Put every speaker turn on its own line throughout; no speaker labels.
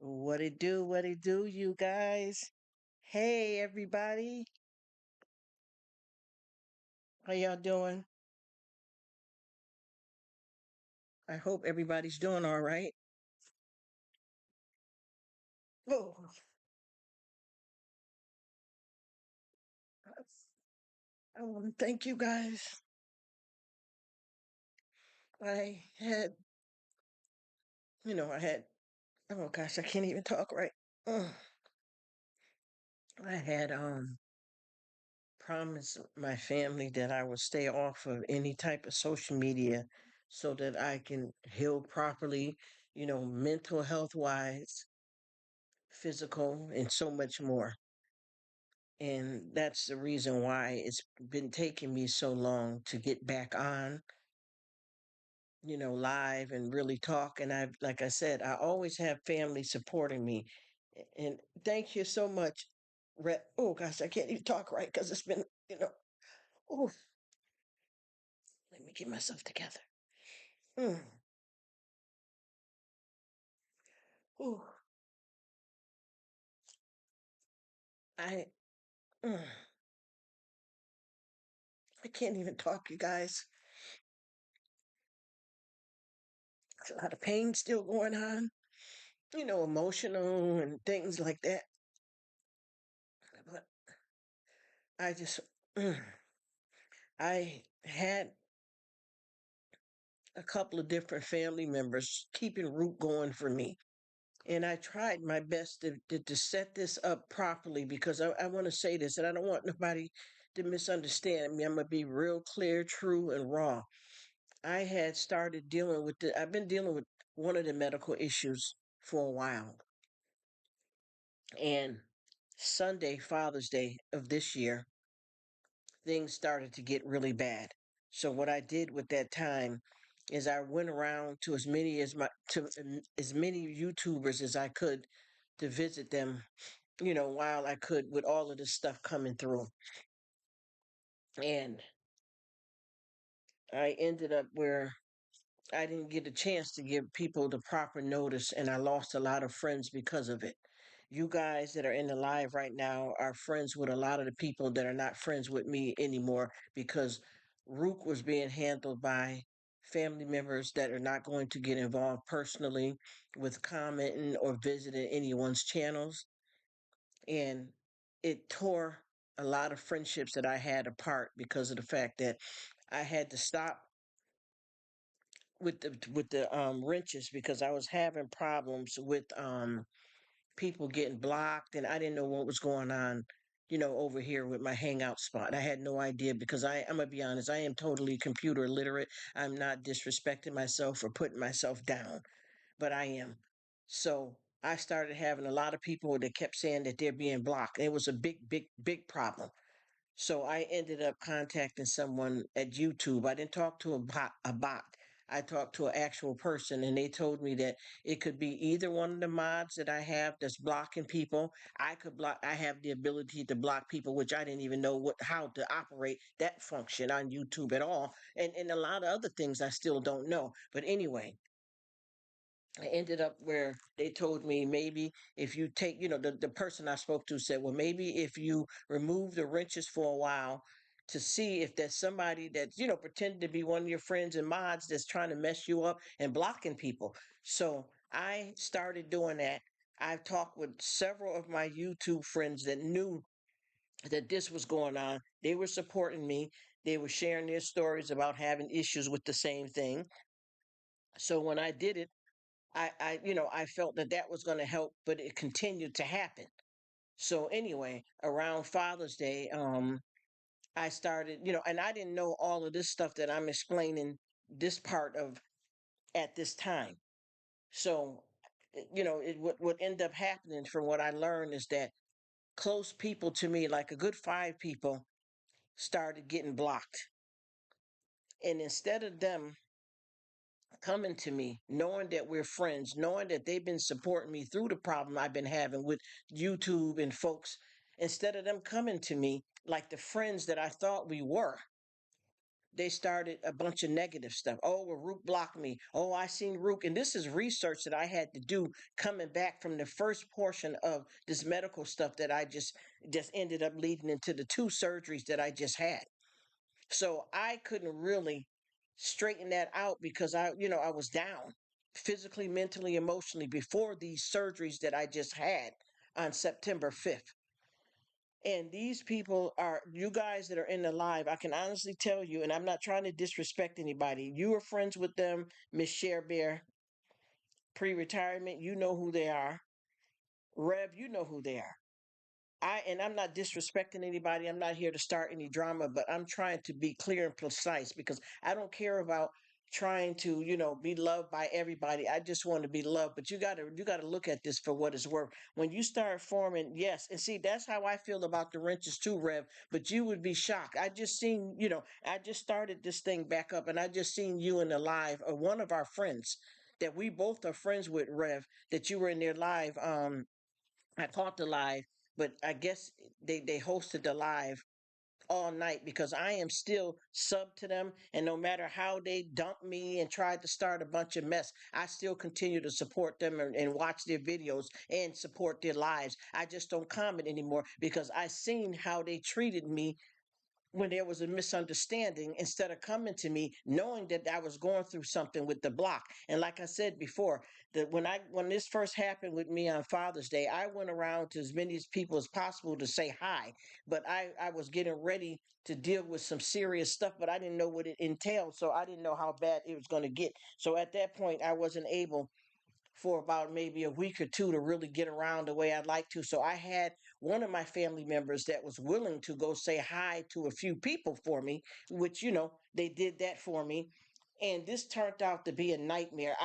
What it do? What it do, you guys? Hey, everybody. How y'all doing? I hope everybody's doing all right. Oh, I want to thank you guys. I had, I had, oh gosh, I can't even talk right. Ugh. I had promised my family that I would stay off of any type of social media so that I can heal properly, mental health wise, physical, and so much more. And that's the reason why it's been taking me so long to get back on, live and really talk. And like I said, I always have family supporting me. And thank you so much, Rhett. Oh gosh, I can't even talk right because it's been, oh, let me get myself together. Mm, oh, I, mm, I can't even talk, you guys. There's a lot of pain still going on, emotional and things like that. But I just, I had a couple of different family members keeping Rruk going for me. And I tried my best to set this up properly because I want to say this and I don't want nobody to misunderstand me. I'm going to be real clear, true, and raw. I had started dealing with I've been dealing with one of the medical issues for a while. And Sunday, Father's Day of this year, things started to get really bad. So what I did with that time is I went around to as many YouTubers as I could to visit them, while I could with all of this stuff coming through. And I ended up where I didn't get a chance to give people the proper notice, and I lost a lot of friends because of it. You guys that are in the live right now are friends with a lot of the people that are not friends with me anymore because Rook was being handled by family members that are not going to get involved personally with commenting or visiting anyone's channels. And it tore a lot of friendships that I had apart because of the fact that I had to stop with the wrenches because I was having problems with people getting blocked and I didn't know what was going on, over here with my hangout spot. I had no idea because I'm gonna be honest, I am totally computer illiterate. I'm not disrespecting myself or putting myself down, but I am. So I started having a lot of people that kept saying that they're being blocked. It was a big, big, big problem. So I ended up contacting someone at YouTube. I didn't talk to a bot. I talked to an actual person, and they told me that it could be either one of the mods that I have that's blocking people. I could block. I have the ability to block people, which I didn't even know how to operate that function on YouTube at all, and a lot of other things I still don't know. But anyway, I ended up where they told me maybe if you take, the person I spoke to said, well, maybe if you remove the wrenches for a while to see if there's somebody that's, pretending to be one of your friends and mods that's trying to mess you up and blocking people. So I started doing that. I've talked with several of my YouTube friends that knew that this was going on. They were supporting me. They were sharing their stories about having issues with the same thing. So when I did it, I felt that that was going to help, but it continued to happen. So anyway, around Father's Day, I started, and I didn't know all of this stuff that I'm explaining this part of at this time. So, what ended up happening from what I learned is that close people to me, like a good five people, started getting blocked. And instead of them coming to me, knowing that we're friends, knowing that they've been supporting me through the problem I've been having with YouTube and folks, instead of them coming to me like the friends that I thought we were, they started a bunch of negative stuff. Oh, well, Rruk blocked me. Oh, I seen Rruk. And this is research that I had to do coming back from the first portion of this medical stuff that I just ended up leading into the two surgeries that I just had. So I couldn't really straighten that out because I was down physically, mentally, emotionally before these surgeries that I just had on September 5th. And these people are, you guys that are in the live, I can honestly tell you, and I'm not trying to disrespect anybody. You are friends with them, Miss Cher Bear, pre-retirement, you know who they are. Rev, you know who they are. I'm not disrespecting anybody. I'm not here to start any drama, but I'm trying to be clear and precise because I don't care about trying to, be loved by everybody. I just want to be loved. But you gotta look at this for what it's worth. When you start forming, yes, and see, that's how I feel about the wrenches too, Rev. But you would be shocked. I just started this thing back up, and I just seen you in the live of one of our friends that we both are friends with, Rev, that you were in their live. I caught the live, but I guess they hosted the live all night because I am still sub to them. And no matter how they dumped me and tried to start a bunch of mess, I still continue to support them and watch their videos and support their lives. I just don't comment anymore because I seen how they treated me when there was a misunderstanding instead of coming to me knowing that I was going through something with the block. And like I said before, that when this first happened with me on Father's Day, I went around to as many people as possible to say hi. But I was getting ready to deal with some serious stuff, but I didn't know what it entailed. So I didn't know how bad it was going to get. So at that point I wasn't able for about maybe a week or two to really get around the way I'd like to. So I had one of my family members that was willing to go say hi to a few people for me, which, they did that for me. And this turned out to be a nightmare.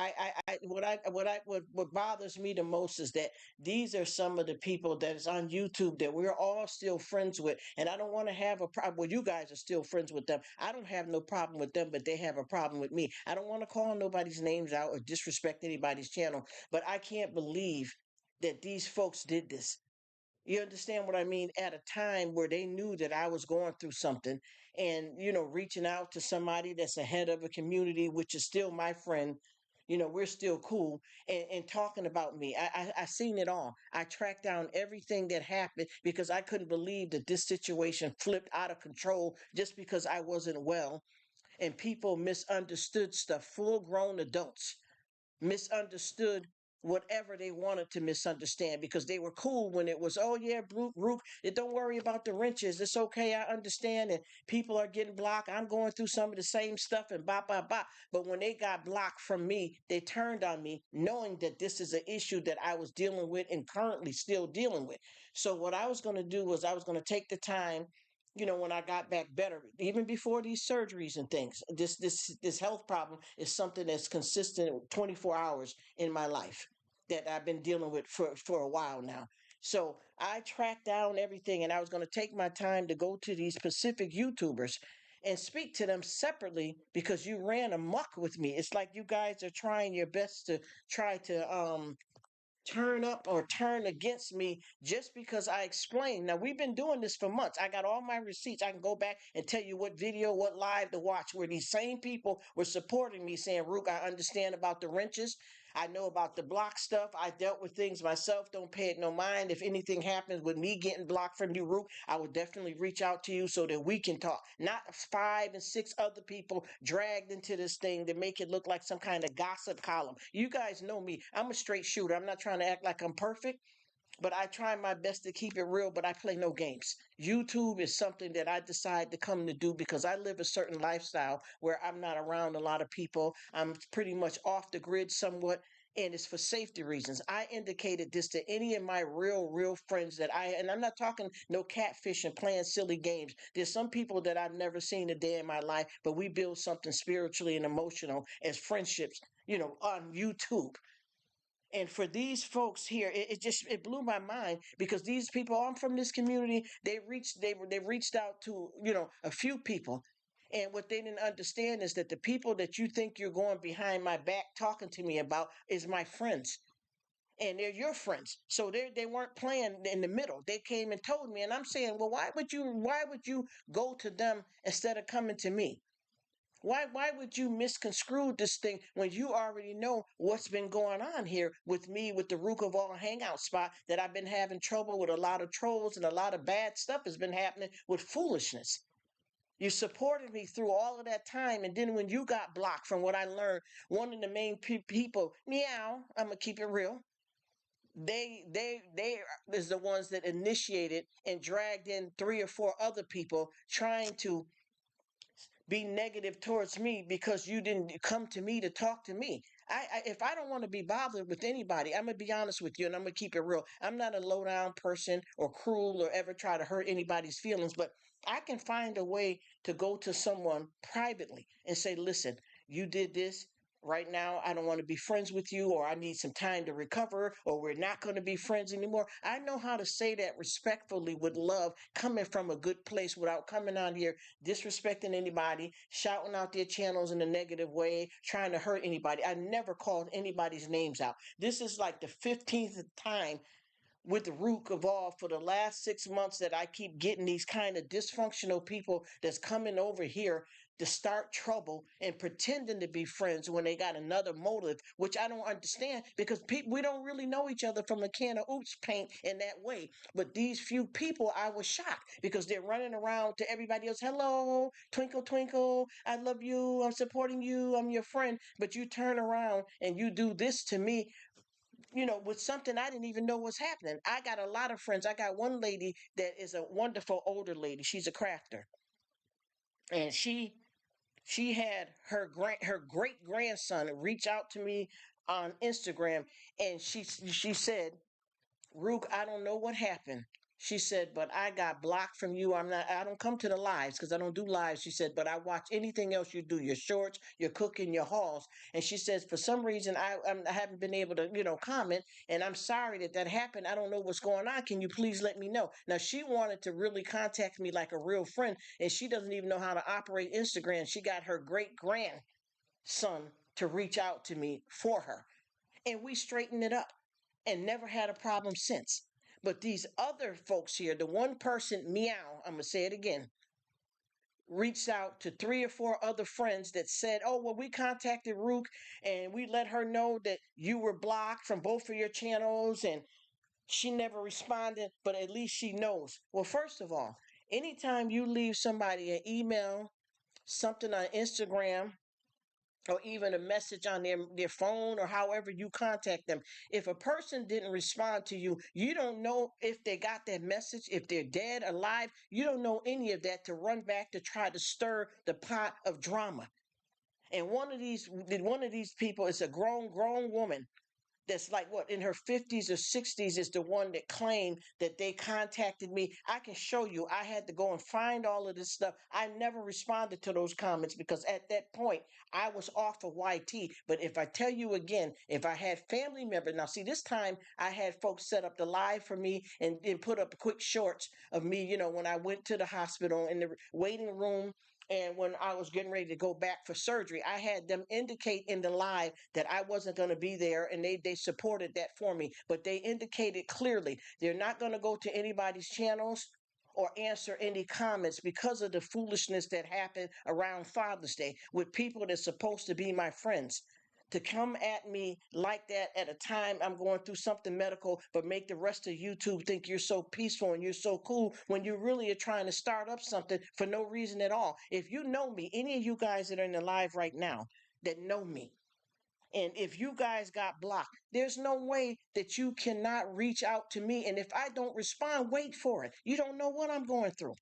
What bothers me the most is that these are some of the people that is on YouTube that we're all still friends with, and I don't want to have a problem. Well, you guys are still friends with them. I don't have no problem with them, but they have a problem with me. I don't want to call nobody's names out or disrespect anybody's channel, but I can't believe that these folks did this. You understand what I mean? At a time where they knew that I was going through something and, reaching out to somebody that's a head of a community, which is still my friend, we're still cool and talking about me. I seen it all. I tracked down everything that happened because I couldn't believe that this situation flipped out of control just because I wasn't well and people misunderstood stuff, full grown adults misunderstood whatever they wanted to misunderstand because they were cool when it was, oh yeah, Rruk, don't worry about the wrenches. It's okay. I understand. And people are getting blocked. I'm going through some of the same stuff and blah, blah, blah. But when they got blocked from me, they turned on me knowing that this is an issue that I was dealing with and currently still dealing with. So what I was going to do was I was going to take the time, when I got back better, even before these surgeries and things. This health problem is something that's consistent 24 hours in my life that I've been dealing with for a while now. So I tracked down everything and I was going to take my time to go to these specific YouTubers and speak to them separately because you ran amok with me. It's like you guys are trying your best to try to turn up or turn against me just because I explained. Now, we've been doing this for months. I got all my receipts. I can go back and tell you what video, what live to watch where these same people were supporting me saying, Rruk, I understand about the wrenches. I know about the block stuff. I dealt with things myself. Don't pay it no mind. If anything happens with me getting blocked from you, Rruk, I would definitely reach out to you so that we can talk. Not 5 and 6 other people dragged into this thing to make it look like some kind of gossip column. You guys know me. I'm a straight shooter. I'm not trying to act like I'm perfect, but I try my best to keep it real, but I play no games. YouTube is something that I decide to come to do because I live a certain lifestyle where I'm not around a lot of people. I'm pretty much off the grid somewhat, and it's for safety reasons. I indicated this to any of my real friends and I'm not talking no catfishing, playing silly games. There's some people that I've never seen a day in my life, but we build something spiritually and emotional as friendships, on YouTube. And for these folks here, it blew my mind because these people, I'm from this community. They reached out to a few people, and what they didn't understand is that the people that you think you're going behind my back talking to me about is my friends, and they're your friends. So they weren't playing in the middle. They came and told me, and I'm saying, well, why would you go to them instead of coming to me? Why would you misconstrue this thing when you already know what's been going on here with me with the Rruk of all hangout spot, that I've been having trouble with a lot of trolls and a lot of bad stuff has been happening with foolishness. You supported me through all of that time, and then when you got blocked, from what I learned, one of the main people, meow, I'm gonna keep it real. They is the ones that initiated and dragged in three or four other people trying to be negative towards me because you didn't come to me to talk to me. If I don't want to be bothered with anybody, I'm gonna be honest with you, and I'm gonna keep it real. I'm not a low down person or cruel or ever try to hurt anybody's feelings, but I can find a way to go to someone privately and say, listen, you did this. Right now, I don't want to be friends with you, or I need some time to recover, or we're not going to be friends anymore. I know how to say that respectfully with love, coming from a good place without coming on here disrespecting anybody, shouting out their channels in a negative way, trying to hurt anybody. I never called anybody's names out. This is like the 15th time with the Rruk of all for the last 6 months that I keep getting these kind of dysfunctional people that's coming over here to start trouble and pretending to be friends when they got another motive, which I don't understand, because we don't really know each other from a can of oops paint in that way. But these few people, I was shocked because they're running around to everybody else. Hello, twinkle, twinkle. I love you. I'm supporting you. I'm your friend. But you turn around and you do this to me, with something I didn't even know was happening. I got a lot of friends. I got one lady that is a wonderful older lady. She's a crafter. And she had her great grandson reach out to me on Instagram, and she said, Rruk, I don't know what happened. She said, but I got blocked from you. I don't come to the lives because I don't do lives. She said, but I watch anything else you do, your shorts, your cooking, your hauls. And she says, for some reason, I haven't been able to, comment. And I'm sorry that happened. I don't know what's going on. Can you please let me know? Now, she wanted to really contact me like a real friend, and she doesn't even know how to operate Instagram. She got her great grandson to reach out to me for her. And we straightened it up and never had a problem since. But these other folks here, the one person, meow, I'm going to say it again, reached out to three or four other friends that said, oh, well, we contacted Rruk and we let her know that you were blocked from both of your channels, and she never responded, but at least she knows. Well, first of all, anytime you leave somebody an email, something on Instagram, or even a message on their phone, or however you contact them, if a person didn't respond to you, you don't know if they got that message, if they're dead, alive. You don't know any of that to run back to try to stir the pot of drama. And one of these people is a grown woman that's like what, in her 50s or 60s, is the one that claimed that they contacted me. I can show you. I had to go and find all of this stuff. I never responded to those comments because at that point I was off of YT. But if I tell you again, if I had family members, now see, this time I had folks set up the live for me and put up quick shorts of me, when I went to the hospital in the waiting room, and when I was getting ready to go back for surgery, I had them indicate in the live that I wasn't going to be there, and they supported that for me. But they indicated clearly they're not going to go to anybody's channels or answer any comments because of the foolishness that happened around Father's Day with people that's supposed to be my friends. To come at me like that at a time I'm going through something medical, but make the rest of YouTube think you're so peaceful and you're so cool when you really are trying to start up something for no reason at all. If you know me, any of you guys that are in the live right now that know me, and if you guys got blocked, there's no way that you cannot reach out to me. And if I don't respond, wait for it. You don't know what I'm going through.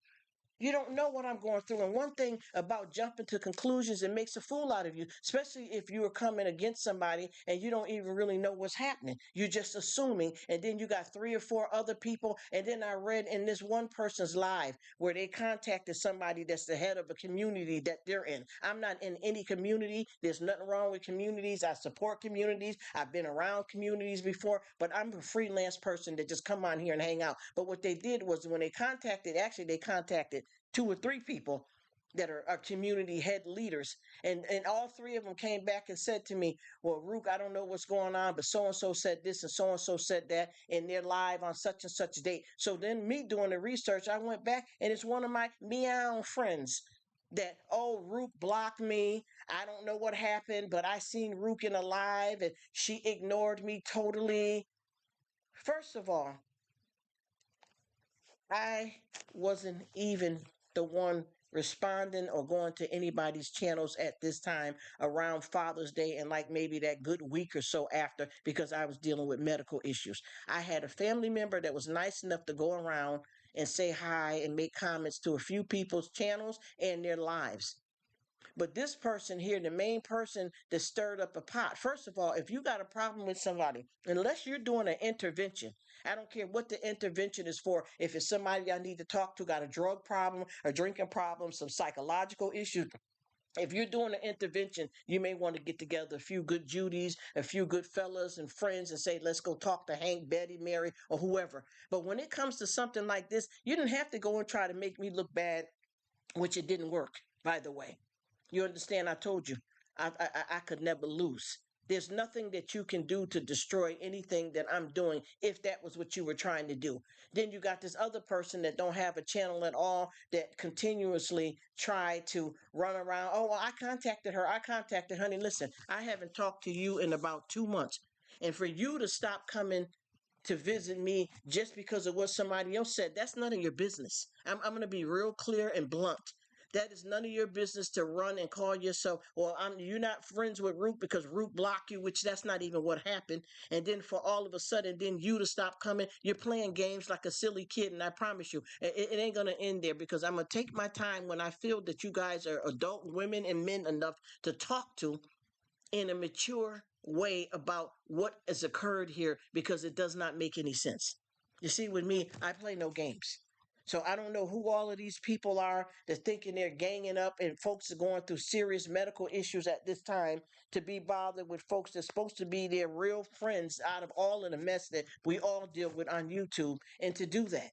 You don't know what I'm going through. And one thing about jumping to conclusions, it makes a fool out of you, especially if you are coming against somebody and you don't even really know what's happening. You're just assuming. And then you got three or four other people. And then I read in this one person's live where they contacted somebody that's the head of a community that they're in. I'm not in any community. There's nothing wrong with communities. I support communities. I've been around communities before, but I'm a freelance person that just come on here and hang out. But what they did was when they contacted two or three people that are community head leaders, and all three of them came back and said to me, well, Rruk, I don't know what's going on, but so and so said this and so said that, and they're live on such and such date. So then me doing the research, I went back and it's one of my meow friends that, oh, Rruk blocked me. I don't know what happened, but I seen Rruk in a live and she ignored me totally. First of all, I wasn't even the one responding or going to anybody's channels at this time around Father's Day and like maybe that good week or so after, because I was dealing with medical issues. I had a family member that was nice enough to go around and say hi and make comments to a few people's channels and their lives. But this person here, the main person that stirred up a pot, first of all, if you got a problem with somebody, unless you're doing an intervention, I don't care what the intervention is for. If it's somebody I need to talk to, got a drug problem, a drinking problem, some psychological issues, if you're doing an intervention, you may want to get together a few good Judies, a few good fellas and friends and say, let's go talk to Hank, Betty, Mary, or whoever. But when it comes to something like this, you didn't have to go and try to make me look bad, which it didn't work, by the way. You understand? I told you, I could never lose. There's nothing that you can do to destroy anything that I'm doing if that was what you were trying to do. Then you got this other person that don't have a channel at all that continuously try to run around. Oh, well, I contacted her. I contacted honey. Listen, I haven't talked to you in about 2 months. And for you to stop coming to visit me just because of what somebody else said, that's none of your business. I'm going to be real clear and blunt. That is none of your business to run and call yourself, well, you're not friends with Rruk because Rruk blocked you, which that's not even what happened. And then for all of a sudden, then you to stop coming, you're playing games like a silly kid. And I promise you, it ain't going to end there, because I'm going to take my time when I feel that you guys are adult women and men enough to talk to in a mature way about what has occurred here, because it does not make any sense. You see, with me, I play no games. So I don't know who all of these people are that thinking they're ganging up and folks are going through serious medical issues at this time to be bothered with folks that's supposed to be their real friends out of all of the mess that we all deal with on YouTube, and to do that.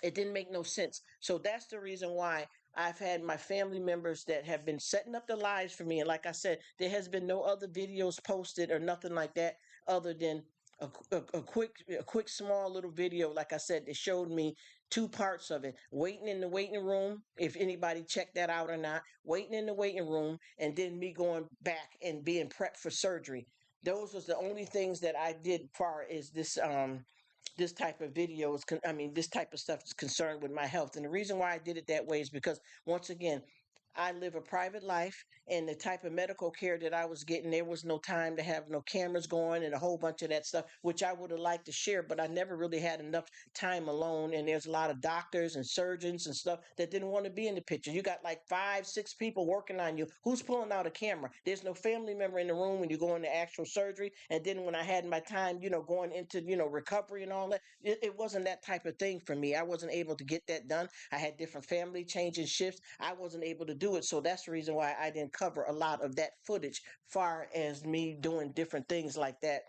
It didn't make no sense. So that's the reason why I've had my family members that have been setting up the lives for me. And like I said, there has been no other videos posted or nothing like that, other than a quick small little video, like I said, that showed me two parts of it: waiting in the waiting room, if anybody checked that out or not, waiting in the waiting room, and then me going back and being prepped for surgery. Those was the only things that I did far as this type of videos, this type of stuff is concerned with my health. And the reason why I did it that way is because, once again, I live a private life, and the type of medical care that I was getting, there was no time to have no cameras going and a whole bunch of that stuff, which I would have liked to share, but I never really had enough time alone. And there's a lot of doctors and surgeons and stuff that didn't want to be in the picture. You got like 5, 6 people working on you. Who's pulling out a camera? There's no family member in the room when you go into actual surgery. And then when I had my time, going into, recovery and all that, it wasn't that type of thing for me. I wasn't able to get that done. I had different family changing shifts. I wasn't able to do it. So that's the reason why I didn't cover a lot of that footage, far as me doing different things like that,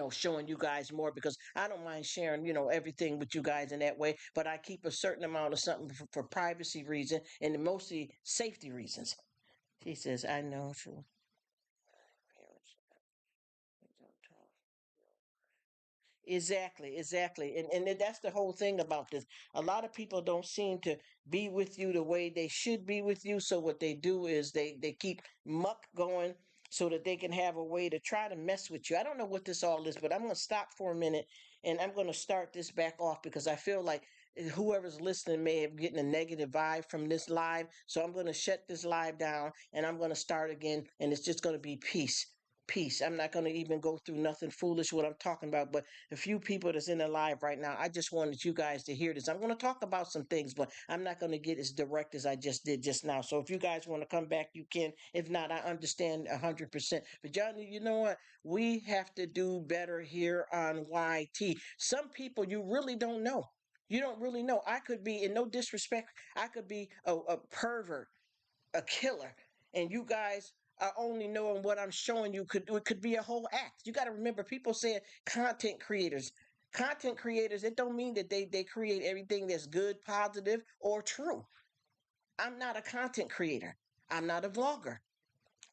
showing you guys more, because I don't mind sharing, everything with you guys in that way, but I keep a certain amount of something for privacy reason and mostly safety reasons. He says, I know, true. Parents don't talk. Exactly. And that's the whole thing about this. A lot of people don't seem to be with you the way they should be with you. So what they do is they keep muck going so that they can have a way to try to mess with you. I don't know what this all is, but I'm going to stop for a minute and I'm going to start this back off, because I feel like whoever's listening may have getting a negative vibe from this live. So I'm going to shut this live down and I'm going to start again, and it's just going to be peace. Peace. I'm not going to even go through nothing foolish what I'm talking about, but a few people that's in the live right now, I just wanted you guys to hear this. I'm going to talk about some things, but I'm not going to get as direct as I just did just now. So if you guys want to come back, you can. If not, I understand 100%. But Johnny, you know what? We have to do better here on YT. Some people you really don't know. You don't really know. I could be, in no disrespect, I could be a pervert, a killer, and you guys are only knowing what I'm showing you. It could be a whole act. You got to remember, people saying content creators. Content creators, it don't mean that they create everything that's good, positive, or true. I'm not a content creator. I'm not a vlogger.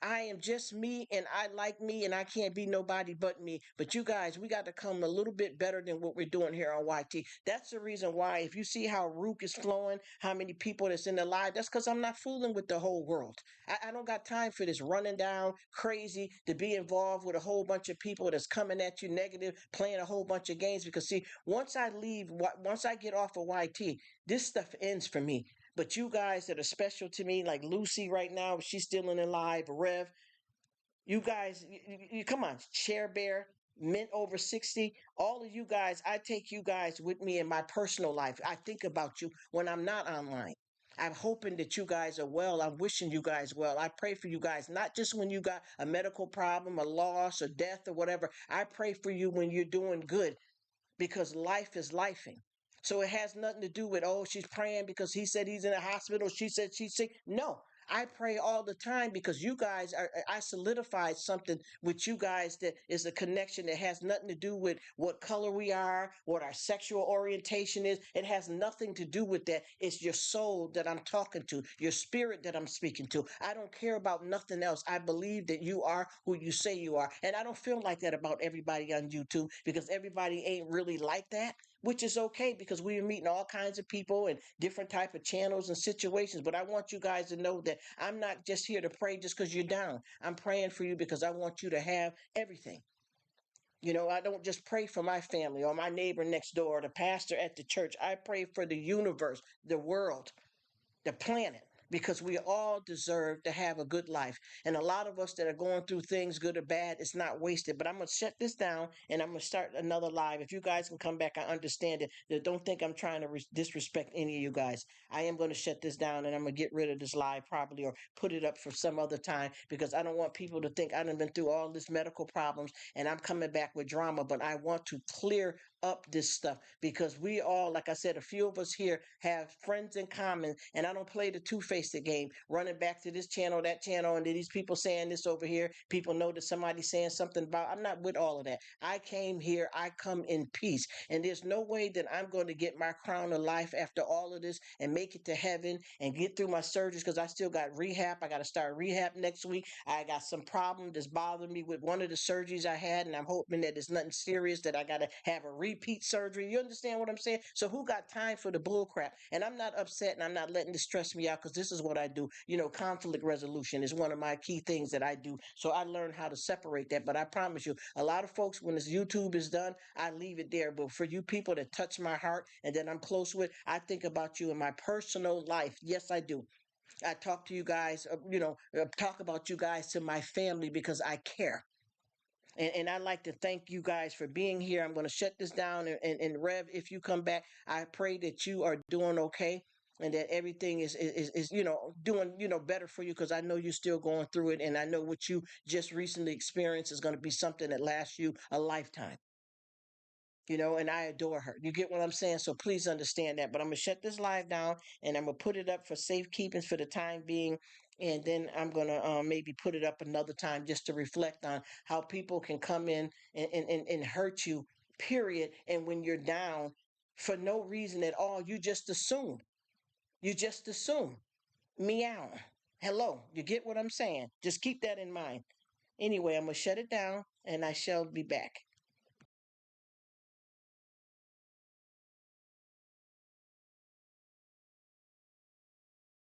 I am just me and I like me and I can't be nobody but me. But you guys, we got to come a little bit better than what we're doing here on YT. That's the reason why, if you see how Rruk is flowing, how many people that's in the live, that's because I'm not fooling with the whole world. I don't got time for this running down crazy to be involved with a whole bunch of people that's coming at you negative, playing a whole bunch of games. Because see, once I leave, once I get off of YT, this stuff ends for me. But you guys that are special to me, like Lucy right now, she's still in the live, Rev, you guys, you come on, Share Bear, Mint over 60, all of you guys, I take you guys with me in my personal life. I think about you when I'm not online. I'm hoping that you guys are well. I'm wishing you guys well. I pray for you guys, not just when you got a medical problem, a loss, or death, or whatever. I pray for you when you're doing good because life is lifing. So it has nothing to do with, oh, she's praying because he said he's in a hospital. She said she's sick. No, I pray all the time because you guys are, I solidified something with you guys that is a connection that has nothing to do with what color we are, what our sexual orientation is. It has nothing to do with that. It's your soul that I'm talking to, your spirit that I'm speaking to. I don't care about nothing else. I believe that you are who you say you are. And I don't feel like that about everybody on YouTube because everybody ain't really like that, which is okay because we are meeting all kinds of people and different type of channels and situations. But I want you guys to know that I'm not just here to pray just because you're down. I'm praying for you because I want you to have everything. I don't just pray for my family or my neighbor next door or the pastor at the church. I pray for the universe, the world, the planet, because we all deserve to have a good life. And a lot of us that are going through things, good or bad, it's not wasted. But I'm going to shut this down and I'm going to start another live. If you guys can come back, I understand it. Don't think I'm trying to disrespect any of you guys. I am going to shut this down and I'm going to get rid of this live probably or put it up for some other time because I don't want people to think I've been through all this medical problems and I'm coming back with drama. But I want to clear up this stuff because we all, like I said, a few of us here have friends in common, and I don't play the two-faced game, running back to this channel, that channel, and these people saying this over here. People know that somebody's saying something about. I'm not with all of that. I came here. I come in peace, and there's no way that I'm going to get my crown of life after all of this and make it to heaven and get through my surgeries because I still got rehab. I got to start rehab next week. I got some problem that's bothering me with one of the surgeries I had, and I'm hoping that it's nothing serious that I got to have a repeat surgery. You understand what I'm saying? So who got time for the bull crap? And I'm not upset and I'm not letting this stress me out because this is what I do. Conflict resolution is one of my key things that I do. So I learned how to separate that. But I promise you, a lot of folks, when this YouTube is done, I leave it there. But for you people that touch my heart and that I'm close with, I think about you in my personal life. Yes, I do. I talk to you guys, talk about you guys to my family because I care. And I'd like to thank you guys for being here. I'm going to shut this down. And Rev, if you come back, I pray that you are doing okay and that everything is doing, better for you because I know you're still going through it. And I know what you just recently experienced is going to be something that lasts you a lifetime. And I adore her. You get what I'm saying? So please understand that. But I'm going to shut this live down and I'm going to put it up for safekeeping for the time being. And then I'm going to maybe put it up another time just to reflect on how people can come in and hurt you, period. And when you're down for no reason at all, you just assume. You just assume. Meow. Hello. You get what I'm saying? Just keep that in mind. Anyway, I'm going to shut it down and I shall be back.